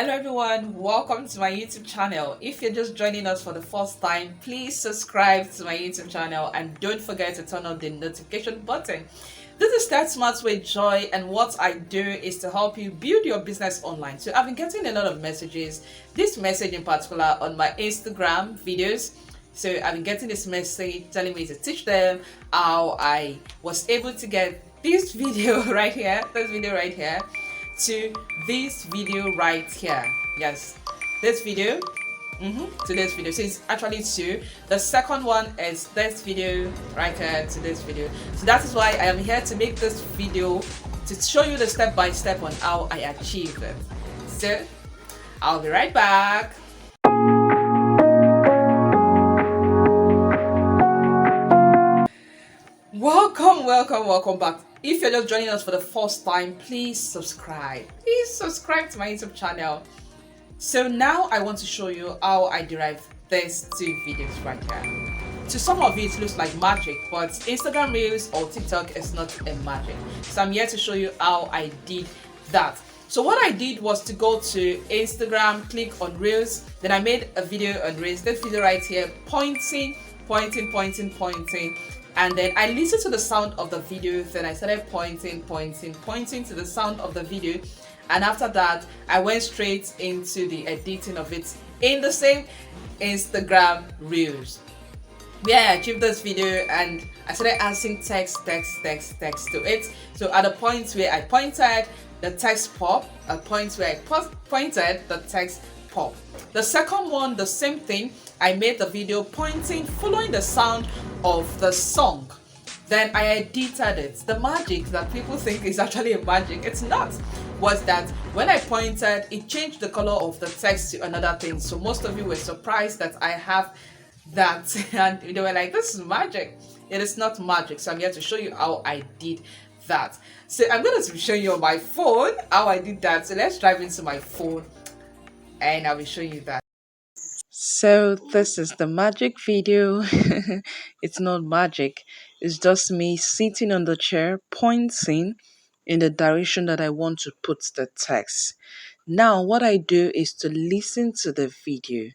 Hello everyone, welcome to my YouTube channel. If you're just joining us for the first time, please subscribe to my YouTube channel and don't forget to turn on the notification button. This is Start Smart with Joy, and what I do is to help you build your business online. So I've been getting a lot of messages, this message in particular on my Instagram videos. So I've been getting this message telling me to teach them how I was able to get this video right here, to this video right here. Yes, this video to this video. So it's actually two. The second one is this video right here to this video. So that is why I am here to make this video to show you the step by step on how I achieve it. So I'll be right back. Welcome back. If you're just joining us for the first time, please subscribe. Please subscribe to my YouTube channel. So now I want to show you how I derive these two videos right here. To some of you it looks like magic, but Instagram Reels or TikTok is not a magic. So I'm here to show you how I did that. So what I did was to go to Instagram, click on Reels, then I made a video on Reels. This video right here, pointing, and then I listened to the sound of the video, then I started pointing to the sound of the video, and after that I went straight into the editing of it in the same Instagram Reels. Yeah, I achieved this video and I started adding text to it. So at the point where I pointed, the text pop. At point where I pointed, the text pop. The second one, the same thing. I made the video pointing, following the sound of the song. Then I edited it. The magic that people think is actually a magic, it's not, was that when I pointed, it changed the color of the text to another thing. So most of you were surprised that I have that and they were like, this is magic. It is not magic. So I'm here to show you how I did that. So I'm going to be showing you on my phone how I did that. So let's dive into my phone and I'll be showing you that. So this is the magic video. It's not magic. It's just me sitting on the chair, pointing in the direction that I want to put the text. Now, what I do is to listen to the video.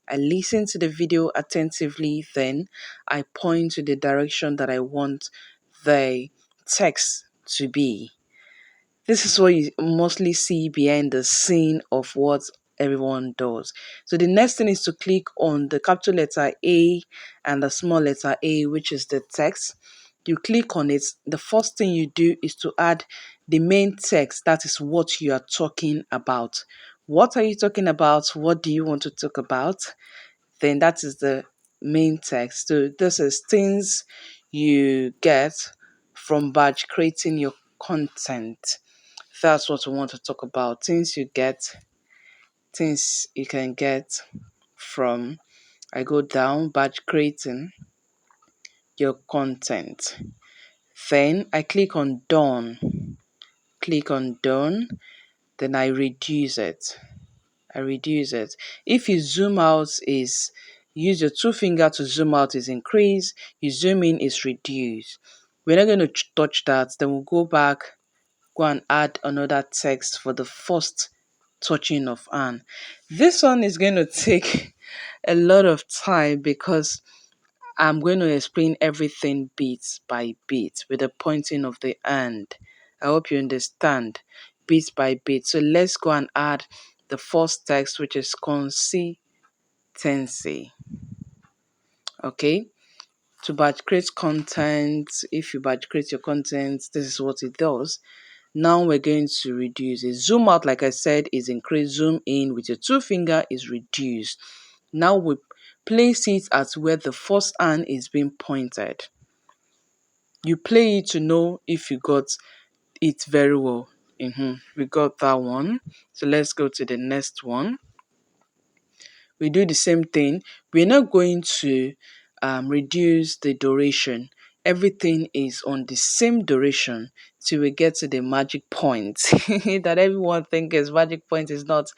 I listen to the video attentively, then I point to the direction that I want the text to be. This is what you mostly see behind the scene of what everyone does. So the next thing is to click on the capital letter A and the small letter A, which is the text. You click on it. The first thing you do is to add the main text. That is what you are talking about. What are you talking about? What do you want to talk about? Then that is the main text. So this is things you get from batch creating your content. That's what we want to talk about. Things you can get from, I go down, batch creating your content. Then I click on done. Then I reduce it. If you zoom out is, use your two finger to zoom out is increase, you zoom in is reduce. We're not going to touch that. Then we'll go back, go and add another text for the first touching of hand. This one is going to take a lot of time because I'm going to explain everything bit by bit with the pointing of the hand. I hope you understand, bit by bit. So let's go and add the first text, which is consistency. Okay, to batch create content, if you batch create your content, this is what it does. Now we're going to reduce it. Zoom out, like I said, is increase. Zoom in with your two finger is reduce. Now we place it at where the first hand is being pointed. You play it to know if you got it very well. We got that one. So let's go to the next one. We do the same thing. We're not going to reduce the duration. Everything is on the same duration till we get to the magic point that everyone thinks is magic point is not.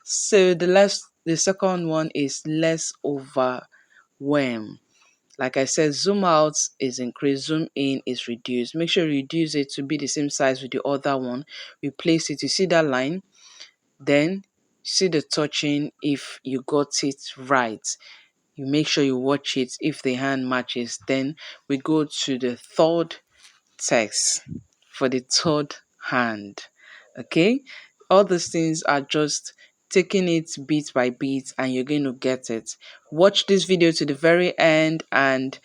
So the second one is less overwhelm. Like I said, zoom out is increased, zoom in is reduced. Make sure you reduce it to be the same size with the other one. We place it, you see that line? Then See the touching if you got it right. You make sure you watch it if the hand matches. Then we go to the third text for the third hand. Okay? All these things are just taking it bit by bit and you're going to get it. Watch this video to the very end and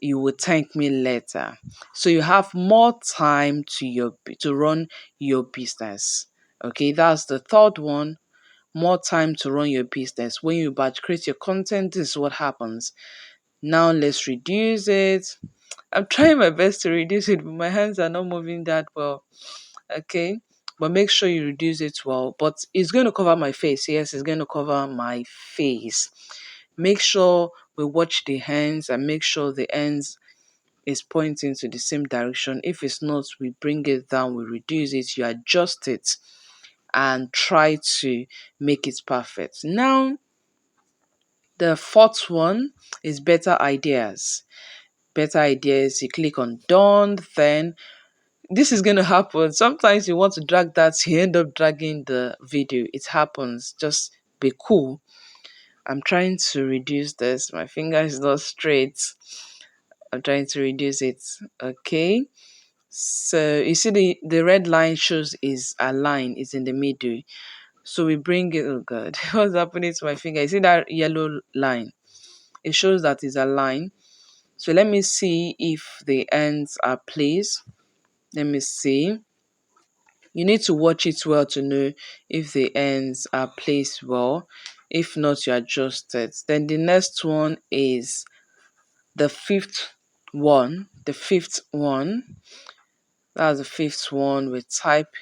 you will thank me later. So you have more time to run your business. Okay, that's the third one. More time to run your business. When you batch create your content, this is what happens. Now let's reduce it. I'm trying my best to reduce it, but my hands are not moving that well. Okay. But make sure you reduce it well. But it's going to cover my face. Yes, it's going to cover my face. Make sure we watch the hands and make sure the ends is pointing to the same direction. If it's not, we bring it down, we reduce it, you adjust it and try to make it perfect. Now, the fourth one is better ideas. Better ideas, you click on done, then this is going to happen. Sometimes you want to drag that, you end up dragging the video. It happens. Just be cool. I'm trying to reduce this. My finger is not straight. I'm trying to reduce it. Okay. So you see the red line shows is a line, is in the middle. So we bring it, oh God, what's happening to my finger? You see that yellow line? It shows that it's a line. So let me see if the ends are placed. Let me see. You need to watch it well to know if the ends are placed well. If not, you adjust it. Then the next one is the fifth one. The fifth one. That's the fifth one. We type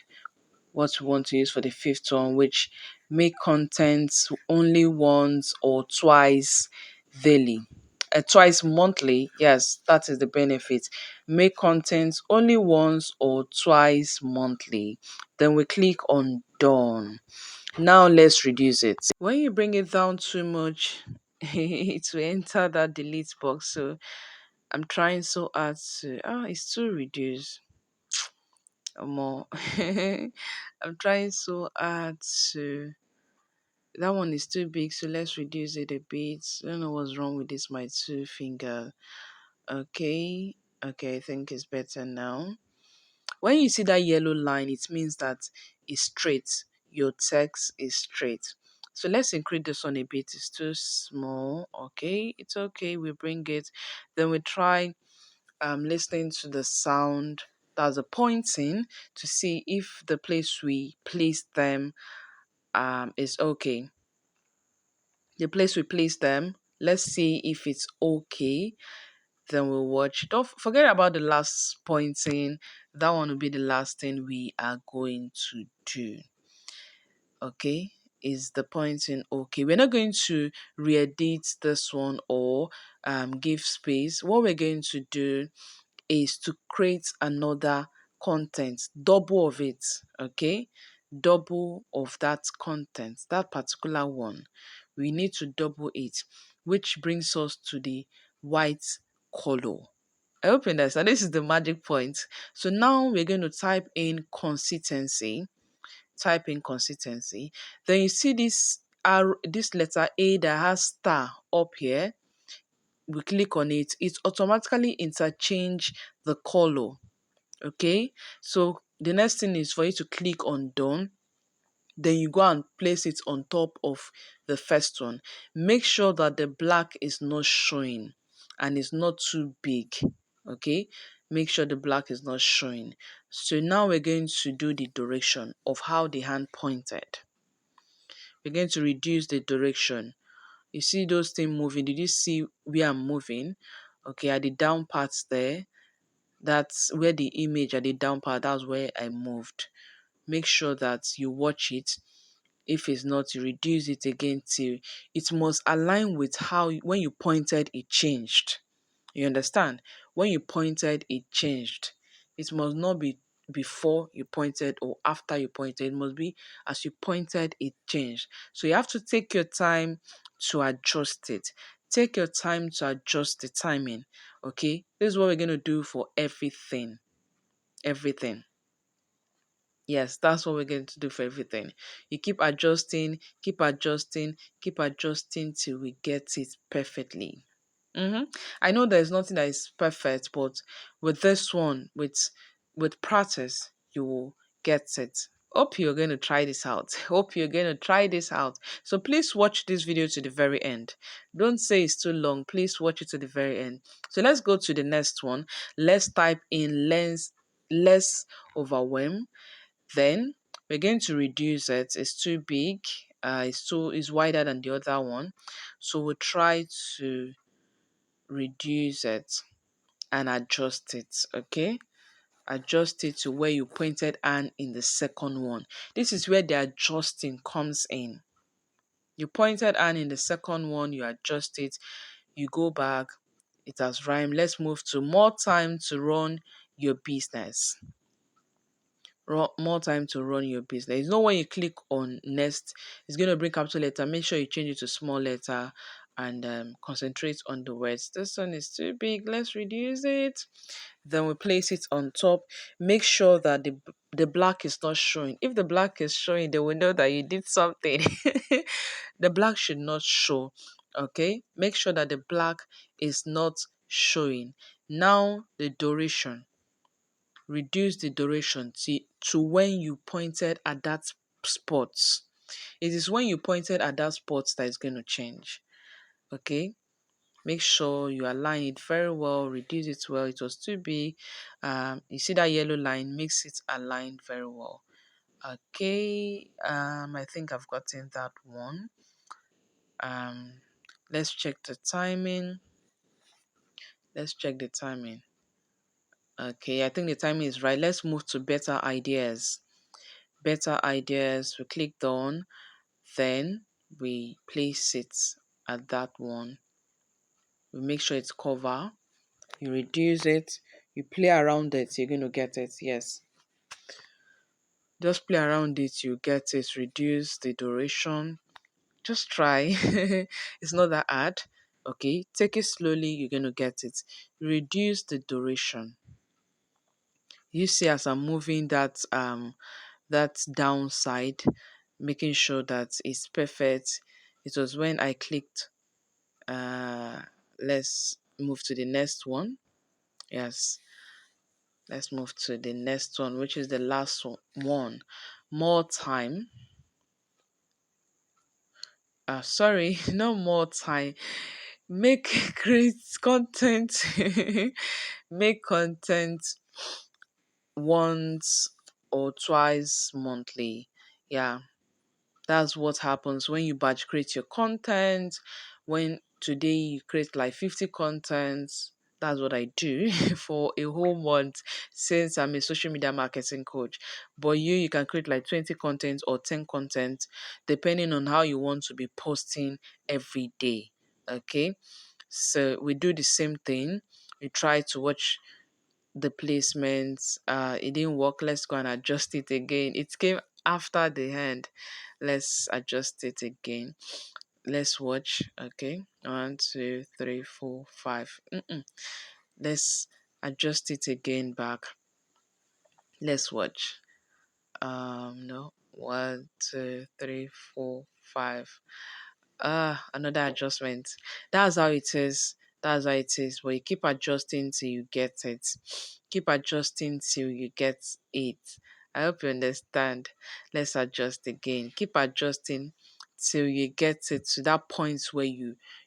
what we want to use for the fifth one, which make contents only once or twice daily. Twice monthly, yes, that is the benefit. Make contents only once or twice monthly. Then we click on done. Now let's reduce it. When you bring it down too much, it will enter that delete box. So I'm trying so hard to, it's too reduced more. I'm trying so hard to. That one is too big, so let's reduce it a bit. I don't know what's wrong with this, my two finger. Okay, okay, I think it's better now. When you see that yellow line, it means that it's straight. Your text is straight. So let's increase this one a bit. It's too small. Okay, it's okay. We bring it. Then we try listening to the sound, that's a pointing, to see if the place we place them is okay. The place we place them, let's see if it's okay. Then we'll watch. Don't forget about the last pointing. That one will be the last thing we are going to do. Okay, is the pointing okay? We're not going to re-edit this one or give space. What we're going to do is to create another content, double of it. Okay, double of that content, that particular one, we need to double it, which brings us to the white color. I hope you understand. This is the magic point. So now we're going to type in consistency. Type in consistency. Then you see this this letter A that has star up here. We click on it, it automatically interchange the color. Okay, so the next thing is for you to click on done. Then you go and place it on top of the first one. Make sure that the black is not showing and it's not too big. Okay, make sure the black is not showing. So now we're going to do the direction of how the hand pointed. We're going to reduce the direction. You see those things moving? Did you see where I'm moving? Okay, at the down parts there, that's where the image at the down part, that's where I moved. Make sure that you watch it. If it's not, you reduce it again till it must align with how when you pointed it changed. You understand? When you pointed it changed. It must not be before you pointed or after you pointed. It must be as you pointed it changed. So you have to take your time to adjust it. Take your time to adjust the timing. Okay? This is what we're going to do for everything. Everything. Yes, that's what we're going to do for everything. You keep adjusting, keep adjusting, keep adjusting till we get it perfectly. I know there's nothing that is perfect, but with this one, with practice, you will get it. Hope you're going to try this out. Hope you're going to try this out. So please watch this video to the very end. Don't say it's too long. Please watch it to the very end. So let's go to the next one. Let's type in less overwhelm. Then we're going to reduce it. It's too big. It's wider than the other one. So we'll try to reduce it and adjust it. Okay, adjust it to where you pointed and in the second one. This is where the adjusting comes in. You pointed and in the second one, you adjust it, you go back, it has rhymed. Let's move to more time to run your business. More time to run your business. You know, when you click on next, it's going to bring capital letter. Make sure you change it to small letter and concentrate on the words. This one is too big. Let's reduce it. Then we place it on top. Make sure that the black is not showing. If the black is showing, they will know that you did something. The black should not show. Okay, make sure that the black is not showing. Now the duration, reduce the duration to when you pointed at that spot. It is when you pointed at that spot that is going to change. Okay, make sure you align it very well, reduce it well. It was too big. You see that yellow line makes it align very well. Okay, I think I've gotten that one. Let's check the timing. Let's check the timing. Okay, I think the timing is right. Let's move to better ideas. Better ideas. We click done. Then we place it at that one. We make sure it's cover. You reduce it. You play around it. You're going to get it. Yes. Just play around it. You get it. Reduce the duration. Just try. It's not that hard. Okay. Take it slowly. You're going to get it. Reduce the duration. You see, as I'm moving that downside, making sure that it's perfect. It was when I clicked let's move to the next one. Yes, let's move to the next one, which is the last one. More time. Sorry, no more time. Make great content. Make content once or twice monthly. Yeah, that's what happens when you batch create your content. When today you create like 50 contents, that's what I do for a whole month since I'm a social media marketing coach. But you can create like 20 contents or 10 contents depending on how you want to be posting every day. Okay, so we do the same thing. We try to watch the placements. It didn't work. Let's go and adjust it again. It came after the hand. Let's adjust it again. Let's watch. Okay, 1 2 3 4 5. Let's adjust it again back. Let's watch. No, 1 2 3 4 5. Another adjustment. That's how it is. That's how it is. But you keep adjusting till you get it. Keep adjusting till you get it. I hope you understand. Let's adjust again. Keep adjusting till you get it to that point where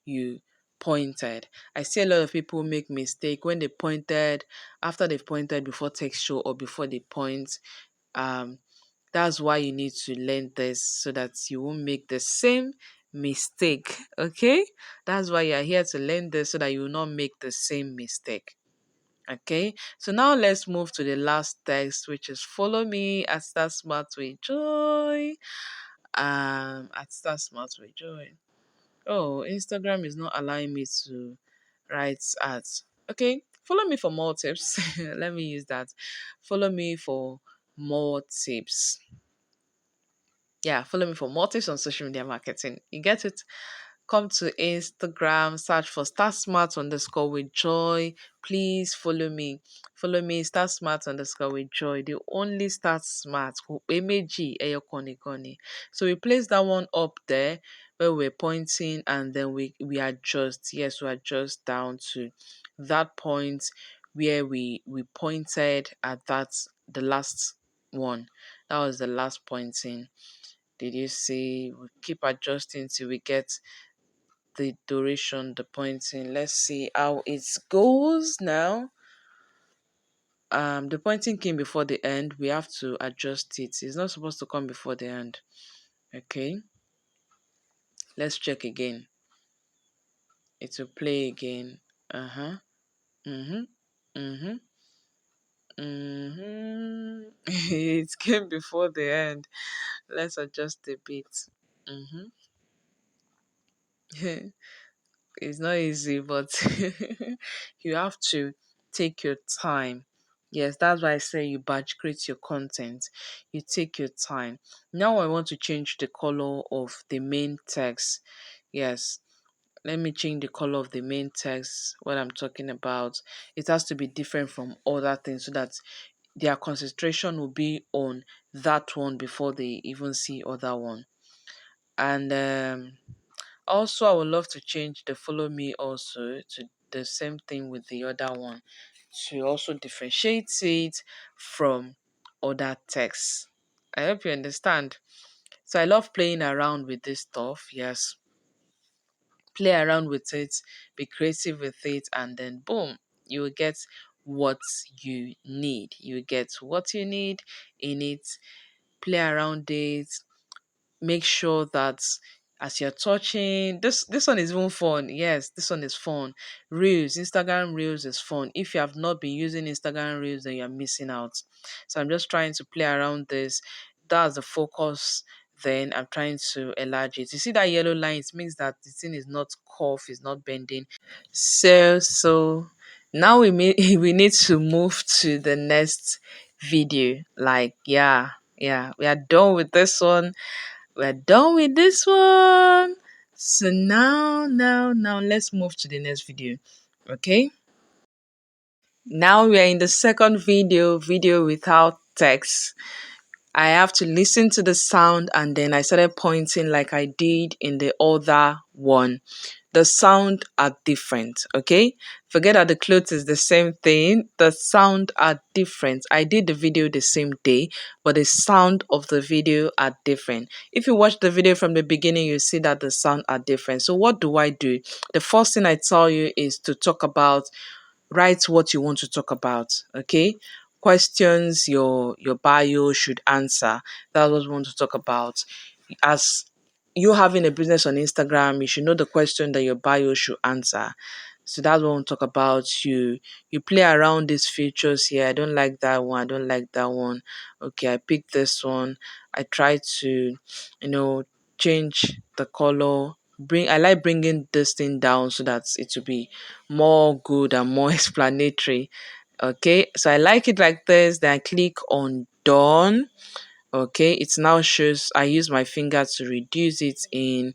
you pointed. I see a lot of people make mistake when they pointed, after they've pointed before text show or before they point. Um that's why you need to learn this so that you won't make the same mistake. Okay? That's why you're here to learn this so that you will not make the same mistake. Okay? So now let's move to the last text, which is follow me at Start Smart with Joy. At Start Smart with Joy. Oh, Instagram is not allowing me to write ads. Okay, follow me for more tips. Let me use that. Follow me for more tips. Yeah, follow me for more tips on social media marketing. You get it? come to Instagram, search for Start Smart underscore with joy. Please follow me. Follow me, Start Smart underscore with joy. The only Start Smart. Emeji Eyokoni. So we place that one up there where we're pointing, and then we adjust. Yes, we adjust down to that point where we pointed at the last one. That was the last pointing. Did you see? We keep adjusting till we get the duration, the pointing. Let's see how it goes now. The pointing came before the end. We have to adjust it. It's not supposed to come before the end. Okay. Let's check again. It will play again. Uh-huh. Mm-hmm. Mm-hmm. Mm-hmm. It came before the end. Let's adjust a bit. Mm-hmm. It's not easy, but you have to take your time. Yes, that's why I say you batch create your content. You take your time. Now I want to change the color of the main text. Yes, let me change the color of the main text. What I'm talking about, it has to be different from other things so that their concentration will be on that one before they even see other one. And also, I would love to change the follow me also to the same thing with the other one to also differentiate it from other texts. I hope you understand. So I love playing around with this stuff. Yes, play around with it, be creative with it, and then boom, you will get what you need. You will get what you need in it. Play around it, make sure that as you're touching this one is even fun. Yes, this one is fun. Reels, Instagram Reels is fun. If you have not been using Instagram Reels, then you're missing out. So I'm just trying to play around this. That's the focus. Then I'm trying to enlarge it. You see that yellow line? It means that the thing is not curved, it's not bending. So now we need to move to the next video. Like, yeah, we are done with this one. We're done with this one. So now, let's move to the next video. Okay. Now we are in the second video without text. I have to listen to the sound and then I started pointing like I did in the other one. The sound are different, okay? Forget that the clothes is the same thing. The sound are different. I did the video the same day, but the sound of the video are different. If you watch the video from the beginning, you see that the sound are different. So what do I do? The first thing I tell you is to talk about, write what you want to talk about, okay? Questions your bio should answer. That's what we want to talk about. As you having a business on Instagram, you should know the question that your bio should answer. So that's what we'll talk about. You play around these features here. I don't like that one. I don't like that one. Okay, I picked this one. I try to, change the color. I like bringing this thing down so that it will be more good and more explanatory. Okay, so I like it like this. Then I click on done. Okay, it now shows. I use my finger to reduce it in.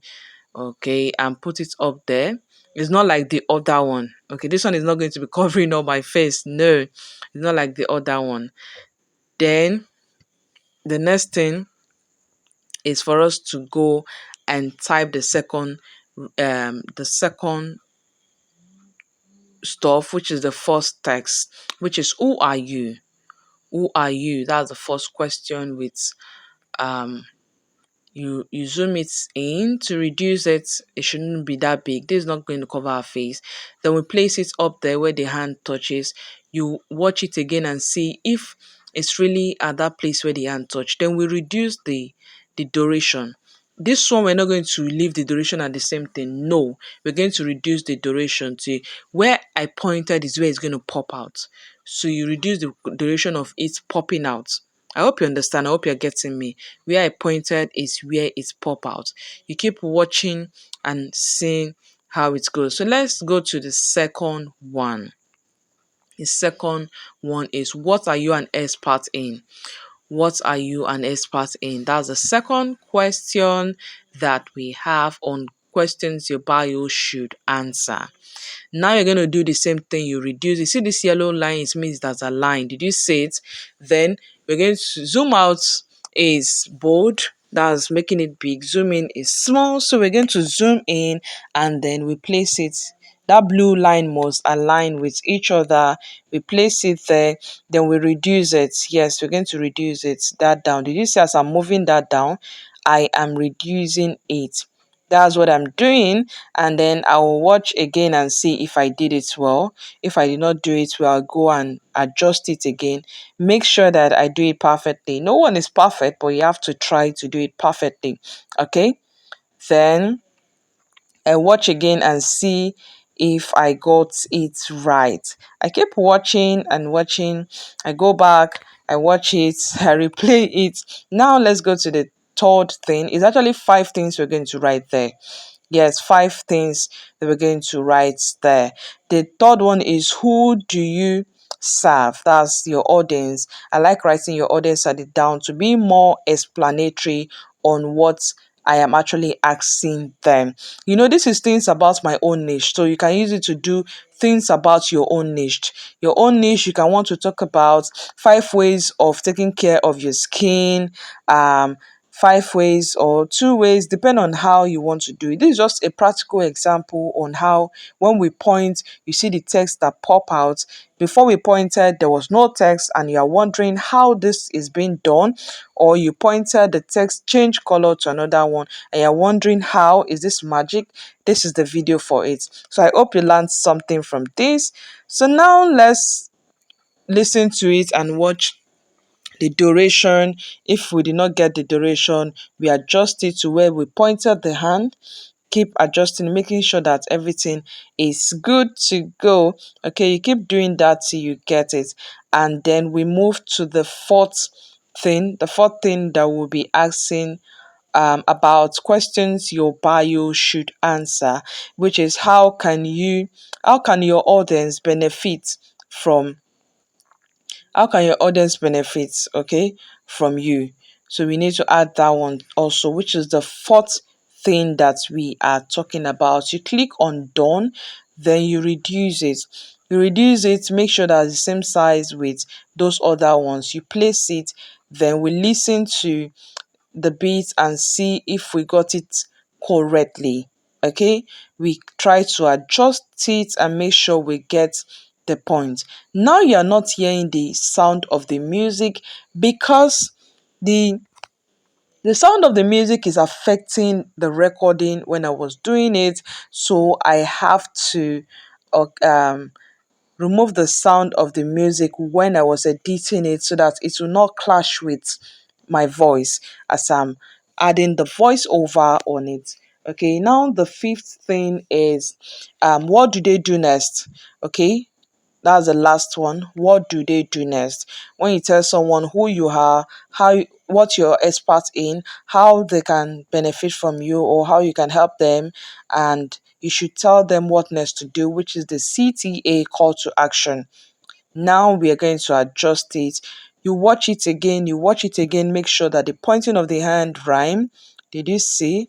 Okay, and put it up there. It's not like the other one. Okay, this one is not going to be covering up my face. No, it's not like the other one. Then the next thing is for us to go and type the second stuff, which is the first text, which is who are you? Who are you? That's the first question with um you zoom it in to reduce it. It shouldn't be that big. This is not going to cover our face. Then we place it up there where the hand touches. You watch it again and see if it's really at that place where the hand touched. Then we reduce the duration. This one, we're not going to leave the duration at the same thing. No, we're going to reduce the duration to where I pointed is where it's going to pop out. So you reduce the duration of it popping out. I hope you understand. I hope you're getting me. Where I pointed is where it pop out. You keep watching and seeing how it goes. So let's go to the second one. The second one is, what are you an expert in? What are you an expert in? That's the second question that we have on questions your bio should answer. Now you're going to do the same thing. You reduce. You see this yellow line, it means that's a line. Did you see it? Then we're going to zoom out is bold. That's making it big. Zoom in is small. So we're going to zoom in and then we place it. That blue line must align with each other. We place it there. Then we reduce it. Yes, we're going to reduce it that down. Did you see as I'm moving that down? I am reducing it. That's what I'm doing, and then I will watch again and see if I did it well. If I did not do it well, I'll go and adjust it again. Make sure that I do it perfectly. No one is perfect, but you have to try to do it perfectly. Okay, then I watch again and see if I got it right. I keep watching and watching. I go back, I watch it, I replay it. Now let's go to the third thing. It's actually five things we're going to write there. Yes, five things that we're going to write there. The third one is, who do you serve? That's your audience. I like writing your audience at it down to be more explanatory on what I am actually asking them. This is things about my own niche. So you can use it to do things about your own niche. Your own niche, you can want to talk about 5 ways of taking care of your skin, 5 ways or 2 ways, depend on how you want to do it. This is just a practical example on how when we point, you see the text that pop out. Before we pointed, there was no text and you are wondering how this is being done, or you pointed, the text changed color to another one and you're wondering how is this magic. This is the video for it. So I hope you learned something from this. So now let's listen to it and watch the duration. If we did not get the duration, we adjust it to where we pointed the hand. Keep adjusting, making sure that everything is good to go. Okay, you keep doing that till you get it. And then we move to the fourth thing. The fourth thing that we'll be asking about questions your bio should answer, which is how can your audience benefit from how can your audience benefit, okay, from you? So we need to add that one also, which is the fourth thing that we are talking about. You click on done, then you reduce it. You reduce it, make sure that it's the same size with those other ones. You place it, then we listen to the beat and see if we got it correctly. Okay, we try to adjust it and make sure we get the point. Now you are not hearing the sound of the music because the the sound of the music is affecting the recording when I was doing it. So I have to uh, um remove the sound of the music when I was editing it so that it will not clash with my voice as I'm adding the voiceover on it. Okay, now the fifth thing is what do they do next? Okay, that's the last one. What do they do next? When you tell someone who you are, what you're expert in, how they can benefit from you or how you can help them, and you should tell them what next to do, which is the CTA, call to action. Now we are going to adjust it. You watch it again, make sure that the pointing of the hand rhyme. Did you see?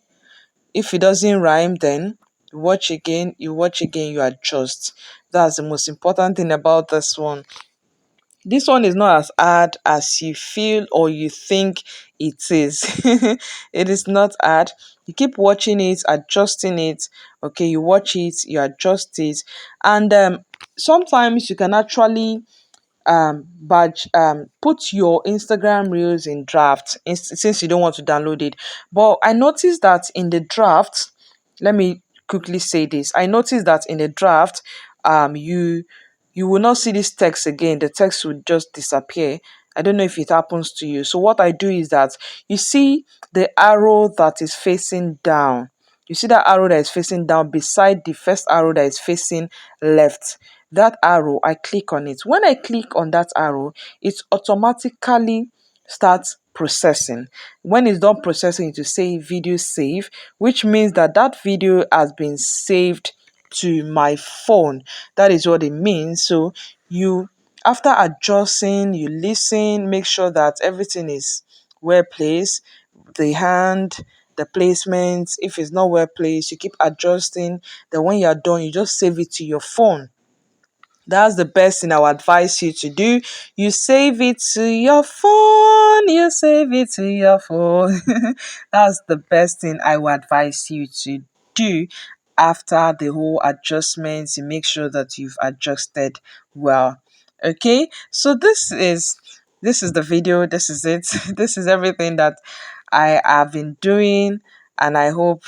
If it doesn't rhyme, then you adjust. That's the most important thing about this one. This one is not as hard as you feel or you think it is. It is not hard. You keep watching it, adjusting it. Okay, you watch it, you adjust it, and sometimes you can actually badge put your Instagram reels in draft since you don't want to download it. But I noticed that in the draft, let me quickly say this. I noticed that in the draft, you will not see this text again. The text will just disappear. I don't know if it happens to you. So what I do is that you see the arrow that is facing down. You see that arrow that is facing down beside the first arrow that is facing left. That arrow, I click on it. When I click on that arrow, it automatically starts processing. When it's done processing, it will say video save, which means that that video has been saved to my phone. That is what it means. So you, after adjusting, you listen, make sure that everything is well placed, the hand, the placement. If it's not well placed, you keep adjusting. Then when you're done, you just save it to your phone. That's the best thing I would advise you to do. You save it to your phone. You save it to your phone. That's the best thing I would advise you to do. After the whole adjustments, you make sure that you've adjusted well. Okay, so this is the video. This is it. This is everything that I have been doing, and I hope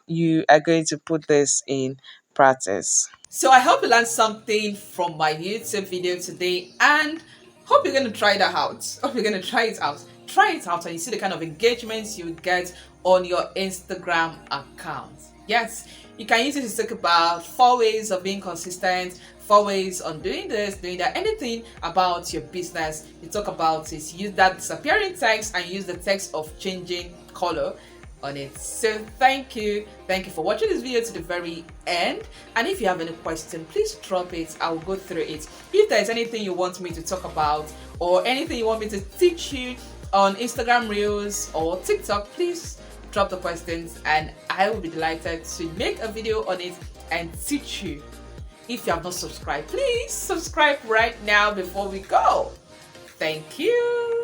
you are going to put this in practice. So I hope you learned something from my YouTube video today, and hope you're going to try that out. Hope you're going to try it out. Try it out and you see the kind of engagements you get on your Instagram account. Yes, you can use it to talk about 4 ways of being consistent, 4 ways on doing this, doing that, anything about your business. You talk about it, use that disappearing text and use the text of changing color on it. So thank you for watching this video to the very end, and if you have any question, please drop it. I'll go through it. If there's anything you want me to talk about or anything you want me to teach you on Instagram Reels or TikTok, please drop the questions and I will be delighted to make a video on it and teach you. If you have not subscribed, please subscribe right now before we go. Thank you.